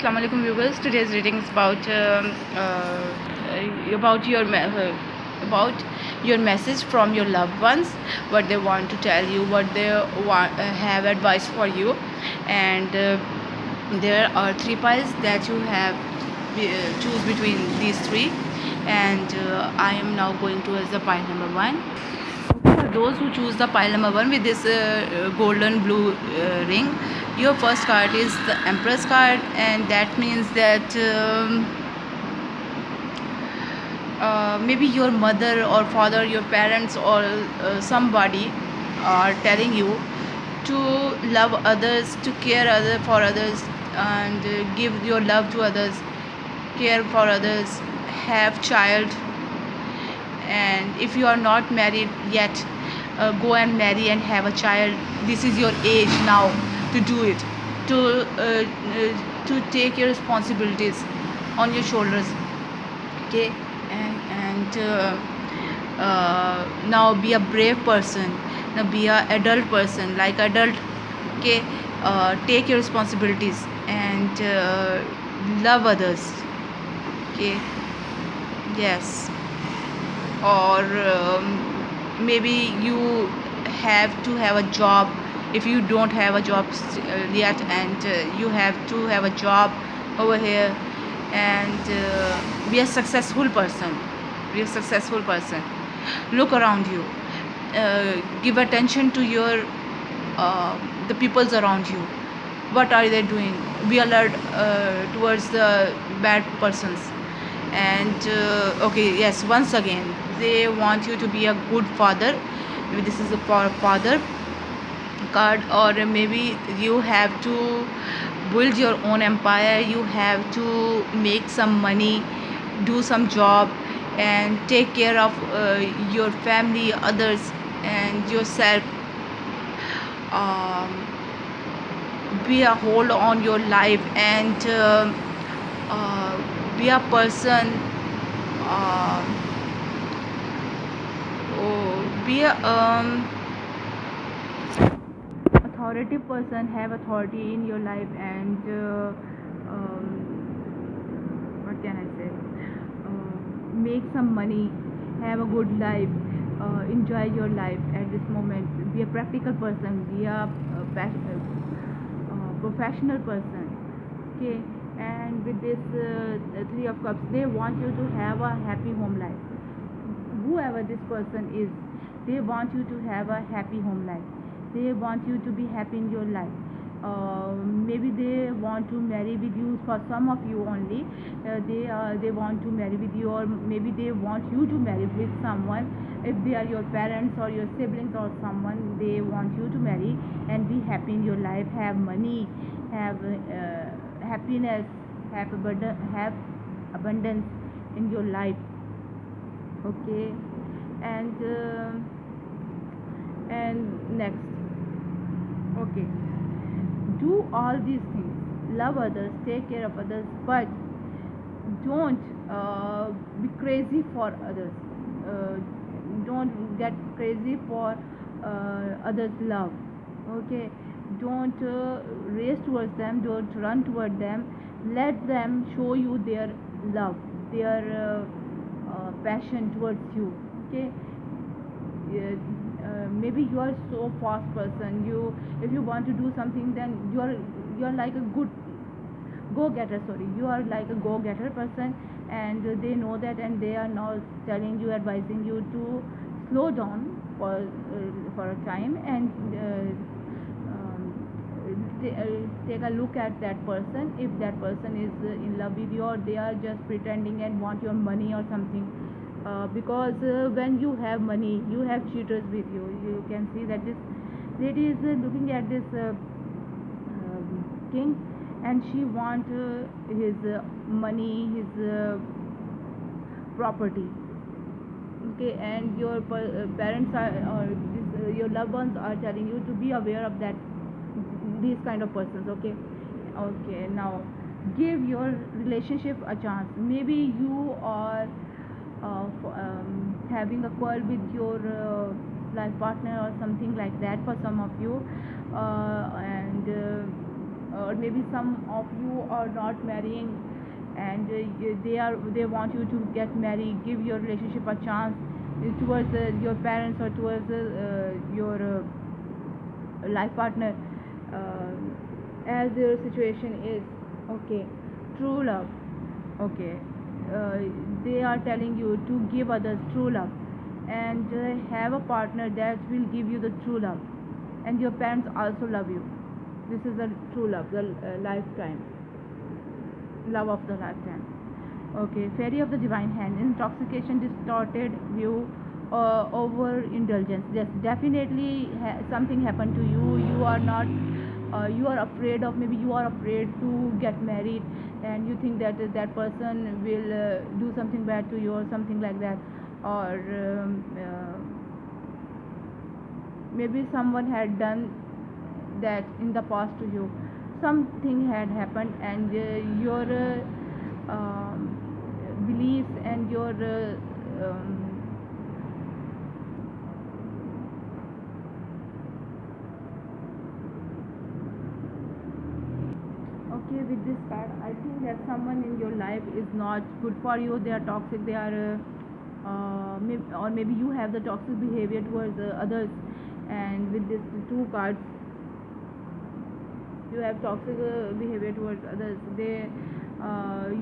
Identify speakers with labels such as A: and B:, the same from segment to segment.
A: Assalamu alaikum viewers. Today's reading is about about your message from your loved ones, what they want to tell you, what they have advice for you, and there are three piles that you have choose between these three, and I am now going towards the pile number one. For those who choose the pile number one with this golden blue ring, your first card is the Empress card, and that means that maybe your mother or father, your parents, or somebody are telling you to love others, to care for others, and give your love to others, care for others, have child, and if you are not married yet, go and marry and have a child. This is your age now to do it, to take your responsibilities on your shoulders. Okay, and now be a brave person, now be a adult person, like adult. Okay, take your responsibilities and love others. Okay, yes. Or maybe you have to have a job. If you don't have a job yet, and you have to have a job over here, and be a successful person, look around you, give attention to your the peoples around you. What are they doing? Be alert towards the bad persons. And okay, yes, once again, they want you to be a good father. Maybe this is a father card, or maybe you have to build your own empire, you have to make some money, do some job, and take care of your family, others, and yourself. um, be a hold on your life, and be a person, uh, be a authority person, have authority in your life, and what can I say, make some money, have a good life, enjoy your life at this moment. Be a practical person, be a professional person. Okay, and with this three of cups, they want you to have a happy home life. Whoever this person is, they want you to have a happy home life, they want you to be happy in your life. Maybe they want to marry with you. For some of you only, they want to marry with you, or maybe they want you to marry with someone. If they are your parents or your siblings or someone, they want you to marry and be happy in your life, have money, have happiness, have abundance in your life. Okay, and next, okay, do all these things, love others, take care of others, but don't be crazy for others. uh, don't get crazy for others love. Okay, don't race towards them, don't run toward them. Let them show you their love, their passion towards you. Okay, maybe you are so fast person, you, if you want to do something, then you are like a good go-getter, sorry, you are like a go-getter person, and they know that, and they are now telling you, advising you to slow down for a time, and take a look at that person, if that person is in love with you, or they are just pretending and want your money or something. Because when you have money, you have cheaters with you. You can see that this lady is looking at this king, and she want his money, his property. Okay, and your parents are, or your loved ones are telling you to be aware of that, these kind of persons. Okay, okay, now give your relationship a chance. Maybe you are having a quarrel with your life partner or something like that for some of you, and or maybe some of you are not marrying, and they want you to get married. Give your relationship a chance towards your parents or towards your life partner, as your situation is. Okay, true love. Okay, uh, they are telling you to give others true love, and have a partner that will give you the true love, and your parents also love you. This is the true love, the lifetime love of the lifetime. Okay, fairy of the divine hand, intoxication, distorted view, overindulgence. Yes, definitely something happened to you. You are not. You are afraid of, maybe you are afraid to get married, and you think that that person will do something bad to you or something like that, or maybe someone had done that in the past to you. Something had happened, and your beliefs and your okay, with this card I think that someone in your life is not good for you. They are toxic, they are or maybe you have the toxic behavior towards others, and with these two cards you have toxic behavior towards others.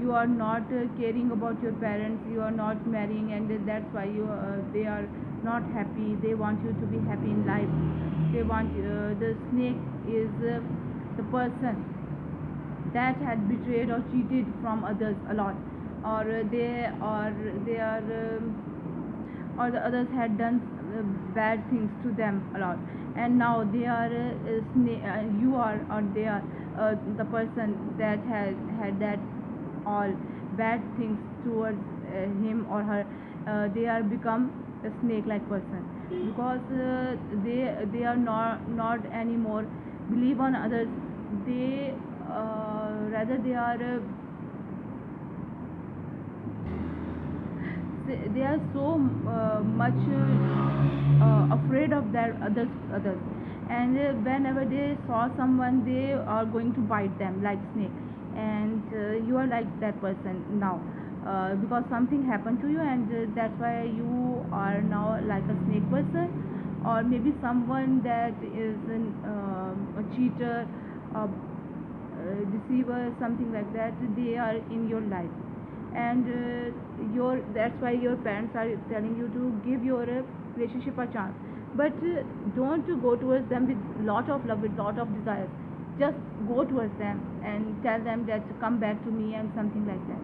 A: You are not caring about your parents, you are not marrying, and that's why they are not happy. They want you to be happy in life. They want the snake is the person that had betrayed or cheated from others a lot, or they are or the others had done bad things to them a lot, and now they are you are, or they are the person that had that all bad things towards him or her. They are become a snake like person, because they are not anymore believe on others. They rather they are so much afraid of their others, and whenever they saw someone, they are going to bite them like snake, and you are like that person now, because something happened to you, and that's why you are now like a snake person, or maybe someone that is a cheater, a deceiver, something like that. They are in your life, and that's why your parents are telling you to give your relationship a chance, but don't go towards them with lot of love, with lot of desires. Just go towards them and tell them that come back to me and something like that.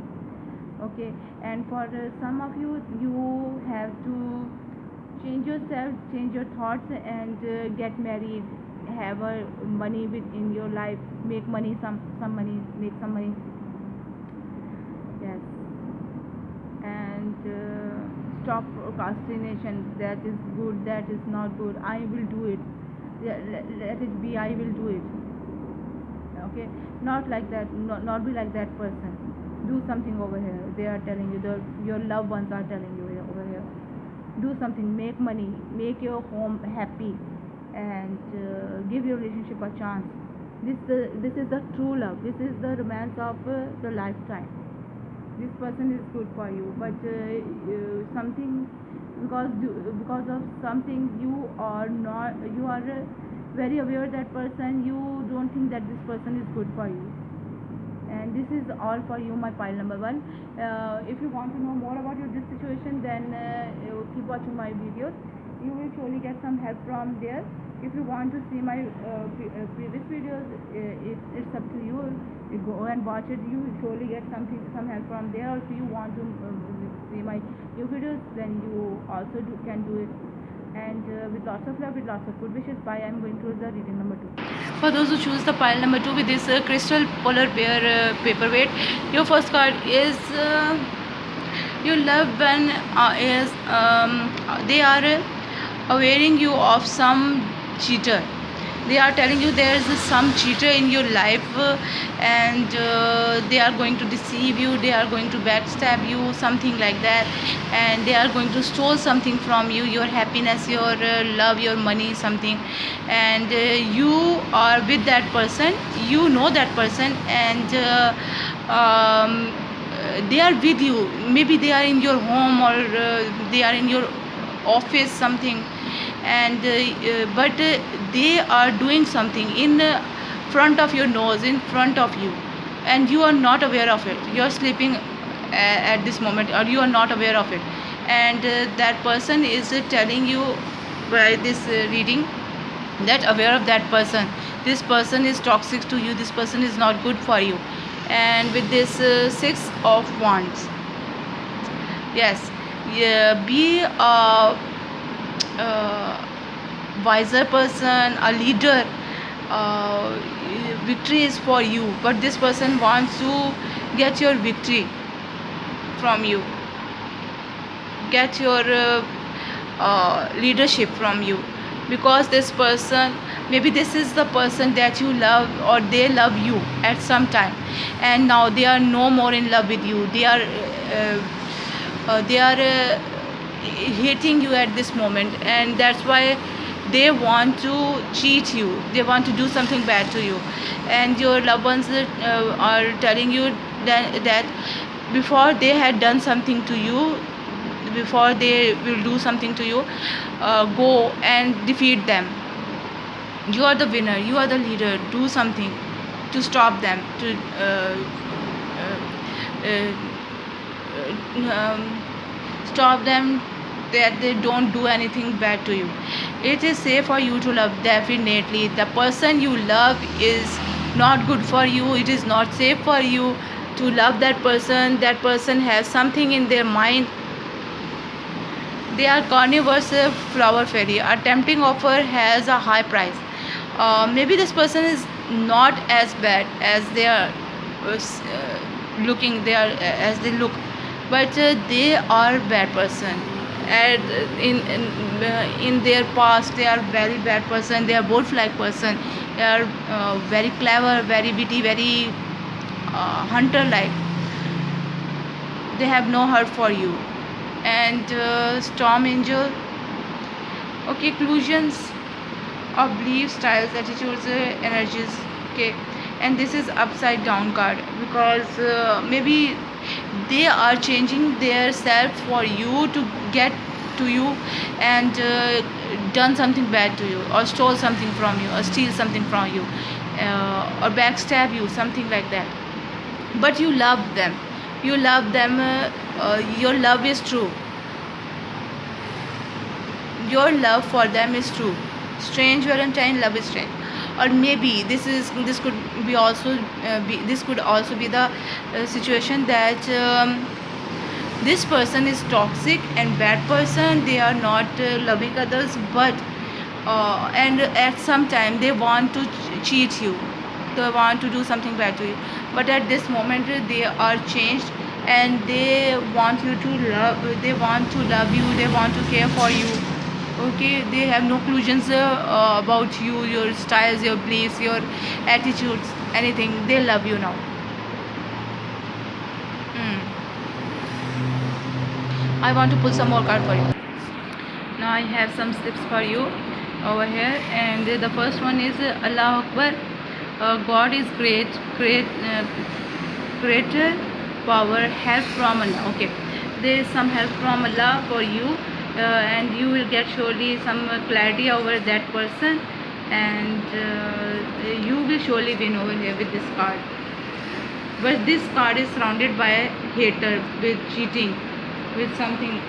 A: Okay, and for some of you, you have to change yourself, change your thoughts, and get married, have money within your life, make money, some money, make some money. Yes, and stop procrastination. That is good, that is not good, I will do it. Let it be, I will do it. Okay, not like that, not be like that person. Do something over here. They are telling you, your loved ones are telling you over here, do something, make money, make your home happy, and give your relationship a chance. This is the true love, this is the romance of the lifetime. This person is good for you, but something, because of something, you are not, you are very aware that person, you don't think that this person is good for you. And this is all for you, my pile number 1. If you want to know more about this situation, then keep watching my videos. You will surely get some help from there. If you want to see my previous videos, it's up to you. You go and watch it. You will surely get some help from there. Or if you want to see my new videos, then you also can do it. And with lots of love, with lots of good wishes, bye. I'm going to the reading number 2. For those who choose the pile number 2 with this crystal polar bear paperweight, your first card is your loved one is they are awareing you of some cheater. They are telling you there is some cheater in your life, and they are going to deceive you, they are going to backstab you, something like that, and they are going to steal something from you, your happiness, your love, your money, something. And you are with that person, you know that person, and they are with you. Maybe they are in your home, or they are in your office, something. And but they are doing something in front of your nose, in front of you, and you are not aware of it. You are sleeping at this moment, or you are not aware of it. And that person is telling you by this reading that aware of that person, this person is toxic to you, this person is not good for you. And with this Six of Wands, yes, yeah, be a wiser person, a leader. uh, Victory is for you, but this person wants to get your victory from you, get your leadership from you, because this person, maybe this is the person that you love, or they love you at some time, and now they are no more in love with you. They are hating you at this moment, and that's why they want to cheat you, they want to do something bad to you. And your loved ones are telling you that before they had done something to you, before they will do something to you, go and defeat them. You are the winner, you are the leader. Do something to stop them, to uh, stop them, that they don't do anything bad to you. It is safe for you to love. Definitely the person you love is not good for you, it is not safe for you to love that person. That person has something in their mind. They are carnivorous, flower fairy. A tempting offer has a high price. Maybe this person is not as bad as they are looking, they are as they look, but they are bad person. And in their past they are very bad person, they are wolf like person. They are very clever, very witty, very hunter like. They have no heart for you. And Storm Angel, okay, conclusions of beliefs, styles, attitudes, energies, okay. And this is upside down card, because maybe they are changing their self for you to get to you, and done something bad to you, or stole something from you, or steal something from you, or backstab you, something like that. But you love them, you love them. Your love is true, your love for them is true. Strange Valentine, love is strange. Or maybe this could be also this could also be the situation that this person is toxic and bad person. They are not loving others, but and at some time they want to cheat you, they want to do something bad to you. But at this moment they are changed, and they want you to love, they want to love you, they want to care for you. Okay, they have no conclusions about you, your styles, your beliefs, your attitudes, anything. They love you now. I want to pull some more card for you. Now I have some slips for you over here, and the first one is Allah Akbar. God is greater power, help from Allah. Okay, there is some help from Allah for you, and you will get surely some clarity over that person, and you will surely win over here with this card. But this card is surrounded by a hater, with cheating, with something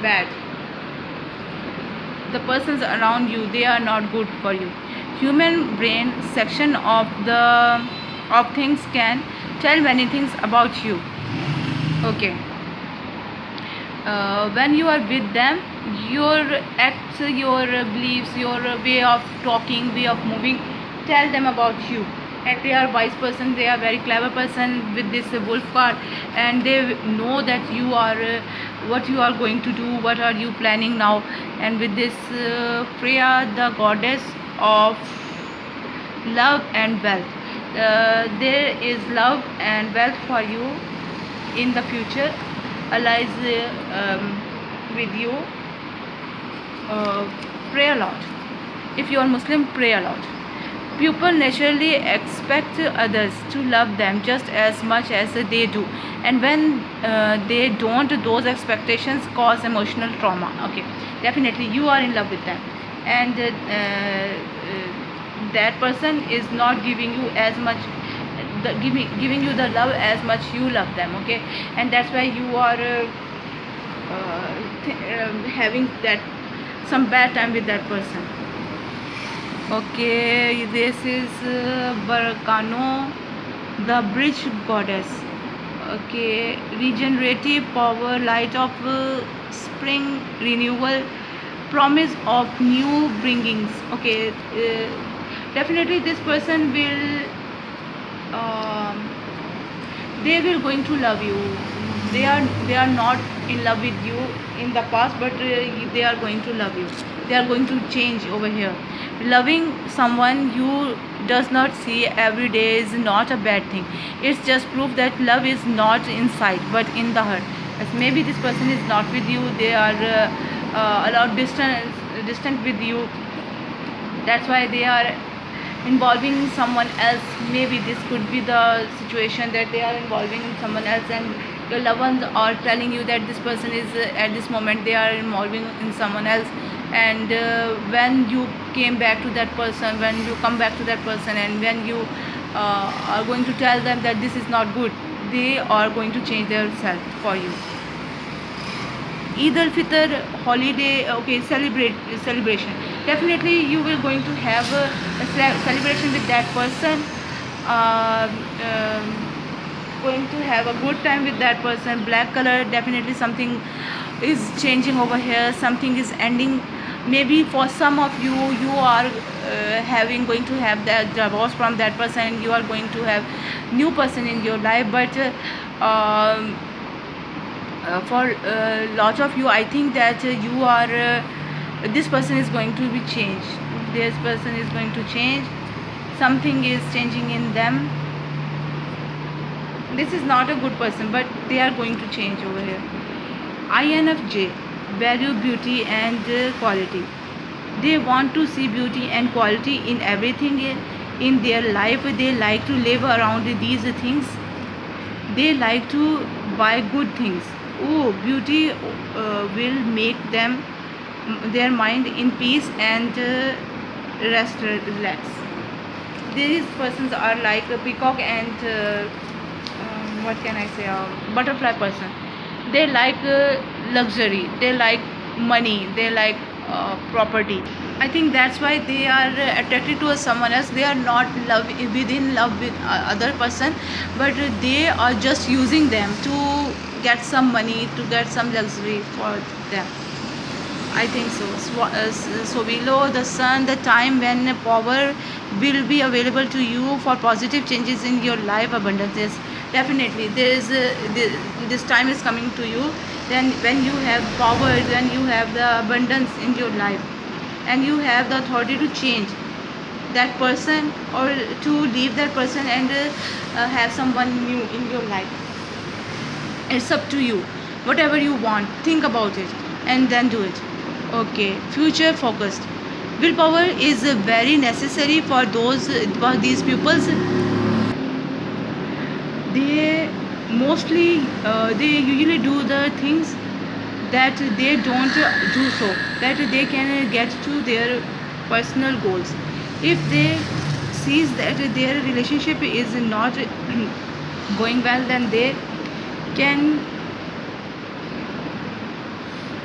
A: bad. The persons around you, they are not good for you. Human brain section of things can tell many things about you. Okay, when you are with them, your acts, your beliefs, your way of talking, way of moving, tell them about you. And they are wise person, they are very clever person with this wolf card, and they know that you are what you are going to do, what are you planning now. And with this Freya, the goddess of love and wealth, there is love and wealth for you in the future. Allah is with you. uh, Pray a lot. If you are Muslim, pray a lot. People naturally expect others to love them just as much as they do, and when they don't, those expectations cause emotional trauma. Okay, definitely you are in love with them, and that person is not giving you as much, giving you the love as much you love them. Okay, and that's why you are having that some bad time with that person. Okay, this is Barkano, the bridge goddess. Okay, regenerative power, light of spring, renewal, promise of new bringings. Okay, definitely this person will, they will going to love you. They are not in love with you in the past, but they are going to love you. They are going to change over here. Loving someone you does not see every day is not a bad thing. It's just proof that love is not inside but in the heart. As maybe this person is not with you, they are a lot distant with you. That's why they are involving someone else. Maybe this could be the situation that they are involving in someone else, and your loved ones are telling you that this person is at this moment they are involving in someone else. And when you came back to that person, when you come back to that person, and when you are going to tell them that this is not good, they are going to change their self for you. Eid al-Fitr holiday, okay, celebration. Definitely you will going to have a celebration with that person. Uh, um, Going to have a good time with that person. Black color, definitely something is changing over here. Something is ending. Maybe for some of you, you are going to have that divorce from that person, and you are going to have new person in your life. But for lot of you, I think that you are this person is going to be changed. This person is going to change. Something is changing in them. This is not a good person, but they are going to change over here. INFJ, value beauty and quality. They want to see beauty and quality in everything in their life. They like to live around these things. They like to buy good things. Oh, beauty will make them their mind in peace and relax. These persons are like a peacock and what can I say, butterfly person. They like luxury, they like money, they like property. I think that's why they are attracted to someone else. They are not within love with other person, but they are just using them to get some money, to get some luxury for them. I think so. So below the sun, the time when power will be available to you for positive changes in your life, abundance is definitely there is this time is coming to you. Then when you have power, when you have the abundance in your life, and you have the authority to change that person or to leave that person and have someone new in your life. It's up to you. Whatever you want, think about it and then do it. Okay, future focused. Willpower is very necessary for these pupils. They mostly they usually do the things that they don't do, so that they can get to their personal goals. If they sees that their relationship is not going well, then they can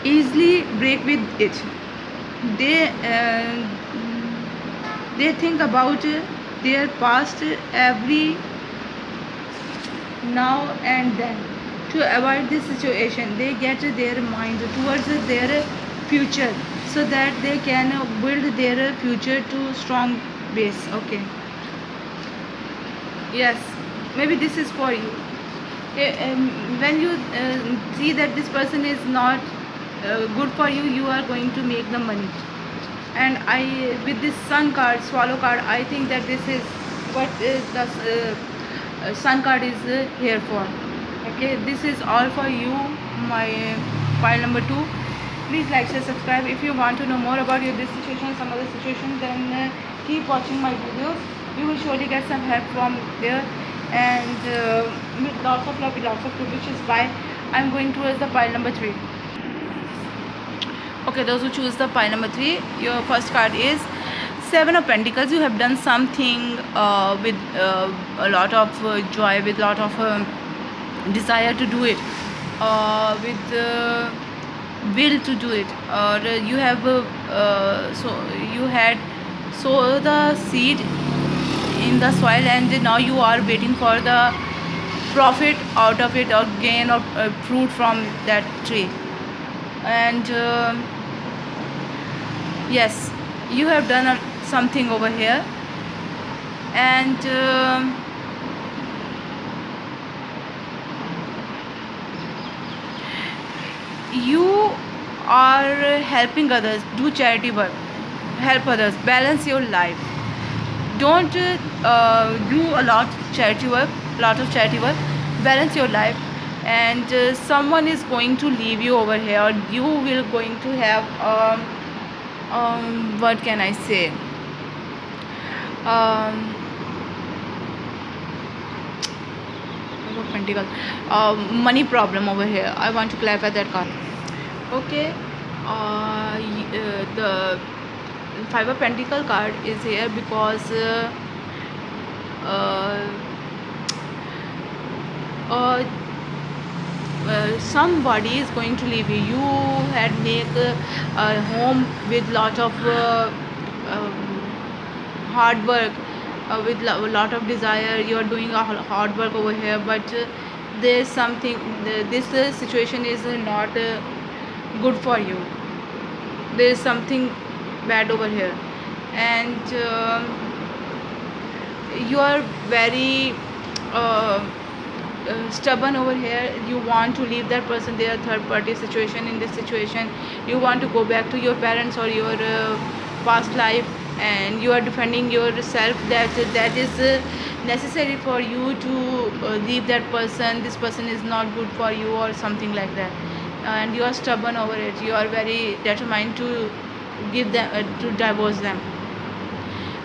A: easily break with it. They they think about their past every now and then. To avoid this situation, they get their mind towards their future, so that they can build their future to strong base. Okay, yes, maybe this is for you. When you see that this person is not good for you, you are going to make the money. And I, with this sun card, swallow card, I think that this is what the sun card is here for. Okay, this is all for you, my pile number 2. Please like, share, subscribe. If you want to know more about this situation, some other situation, then keep watching my videos. You will surely get some help from there, and with lots of love, with lots of love, which is why I'm going towards the pile number 3. Okay, those who choose the pile number 3, your first card is 7 of Pentacles. You have done something with a lot of joy, with lot of desire to do it, with will to do it, or you have so you had sow the seed in the soil, and now you are waiting for the profit out of it, or gain of fruit from that tree. And yes, you have done something over here, and you are helping others, do charity work, help others, balance your life. Don't do a lot of charity work, balance your life. And someone is going to leave you over here, or you will going to have what can I say, money problem over here. I want to clarify that card. Okay, the 5 of Pentacle card is here because somebody is going to leave you. You had make a home with lot of hard work, with a lot of desire. You are doing a hard work over here, but there's something, this situation is not good for you. There is something bad over here, and you are very stubborn over here. You want to leave that person. There are third party situation in this situation. You want to go back to your parents or your past life, and you are defending yourself that is necessary for you to leave that person. This person is not good for you, or something like that, and you are stubborn over it. You are very determined to give them to divorce them.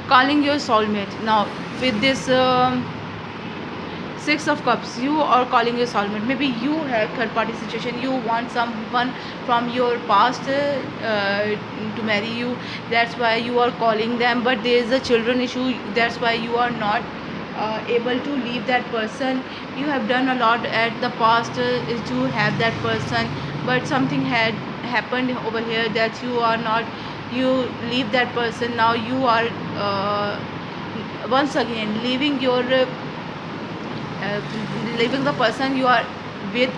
A: Calling your soulmate. Now with this 6 of Cups, you are calling your soulmate. Maybe you have third party situation. You want someone from your past to marry you. That's why you are calling them, but there is a children issue. That's why you are not able to leave that person. You have done a lot at the past to have that person, but something had happened over here that you are not, you leave that person. Now you are once again leaving your leaving the person you are with,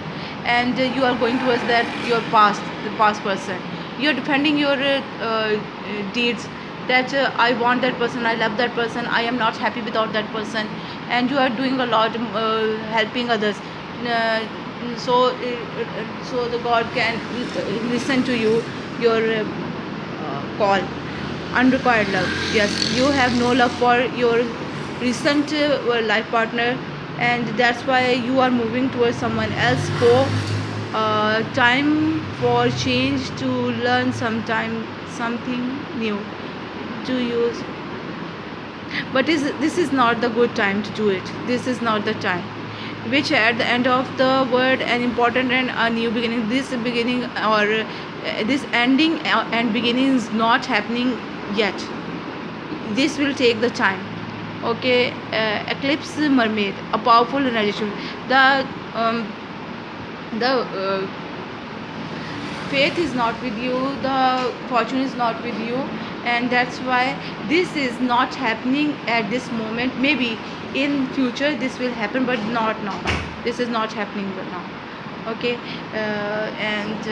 A: and you are going towards that your the past person. You are defending your deeds, that I want that person, I love that person, I am not happy without that person, and you are doing a lot helping others. So the God can listen to you, your call. Unrequired love. Yes, you have no love for your recent life partner, and that's why you are moving towards someone else for time for change, to learn something new to use. But this is not the good time to do it. This is not the time, which at the end of the word, an important and a new beginning. This beginning or this ending and beginning is not happening yet. This will take the time. Okay, eclipse mermaid, a powerful energy. The faith is not with you, the fortune is not with you, and that's why this is not happening at this moment. Maybe in future this will happen, but not now. This is not happening now. Okay, and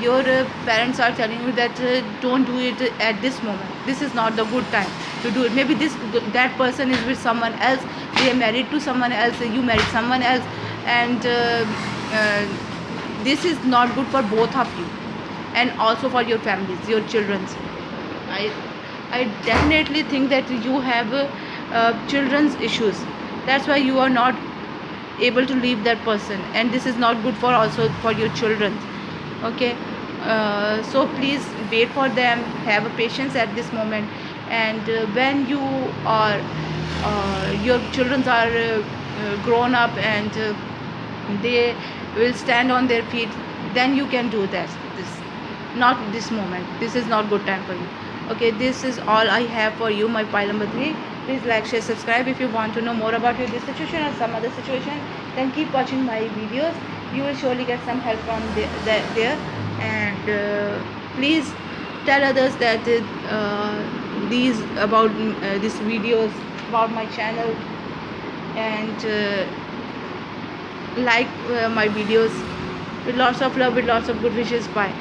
A: your parents are telling you that don't do it at this moment. This is not the good time to do it. Maybe that person is with someone else, they are married to someone else, you married someone else, and this is not good for both of you, and also for your families, your children. I definitely think that you have children's issues. That's why you are not able to leave that person, and this is not good for also for your children. Okay, so please wait for them, have a patience at this moment, and when you are your children are grown up and they will stand on their feet, then you can do that. This not this moment, this is not good time for you. Okay, this is all I have for you, my pile number 3. Please like, share, subscribe. If you want to know more about your this situation or some other situation, then keep watching my videos. You will surely get some help from there. And please tell others that these about these videos about my channel, and like my videos with lots of love, with lots of good wishes. Bye.